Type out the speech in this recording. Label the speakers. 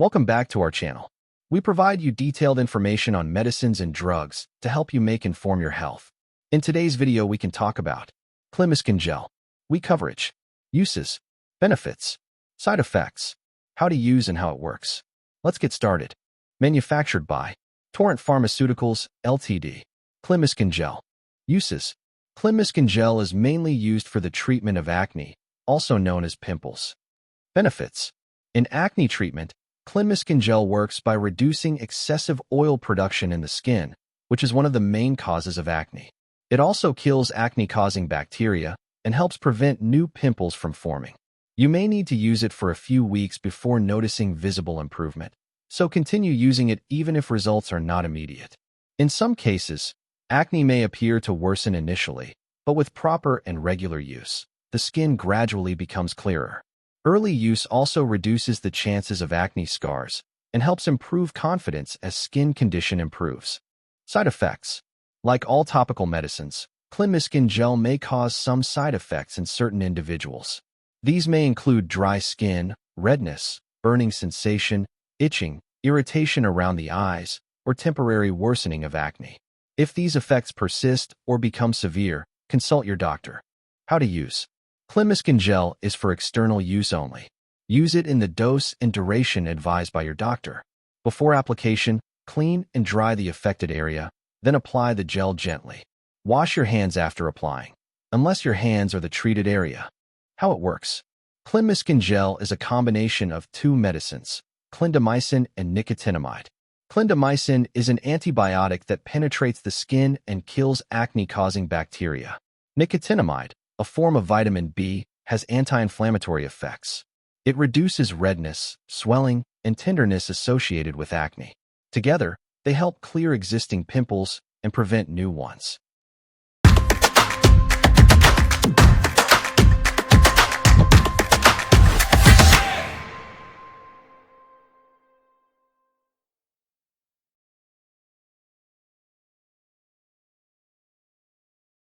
Speaker 1: Welcome back to our channel. We provide you detailed information on medicines and drugs to help you inform your health. In today's video, we can talk about Clinmiskin Gel, coverage, uses, benefits, side effects, how to use and how it works. Let's get started. Manufactured by Torrent Pharmaceuticals, Ltd. Clinmiskin Gel. Uses. Clinmiskin Gel is mainly used for the treatment of acne, also known as pimples. Benefits. In acne treatment, Clinmiskin Gel works by reducing excessive oil production in the skin, which is one of the main causes of acne. It also kills acne-causing bacteria and helps prevent new pimples from forming. You may need to use it for a few weeks before noticing visible improvement, so continue using it even if results are not immediate. In some cases, acne may appear to worsen initially, but with proper and regular use, the skin gradually becomes clearer. Early use also reduces the chances of acne scars and helps improve confidence as skin condition improves. Side effects. Like all topical medicines, Clinmiskin Gel may cause some side effects in certain individuals. These may include dry skin, redness, burning sensation, itching, irritation around the eyes, or temporary worsening of acne. If these effects persist or become severe, consult your doctor. How to use. Clinmiskin Gel is for external use only. Use it in the dose and duration advised by your doctor. Before application, clean and dry the affected area, then apply the gel gently. Wash your hands after applying, unless your hands are the treated area. How it works. Clinmiskin Gel is a combination of two medicines, clindamycin and nicotinamide. Clindamycin is an antibiotic that penetrates the skin and kills acne-causing bacteria. Nicotinamide, a form of vitamin B, has anti-inflammatory effects. It reduces redness, swelling, and tenderness associated with acne. Together, they help clear existing pimples and prevent new ones.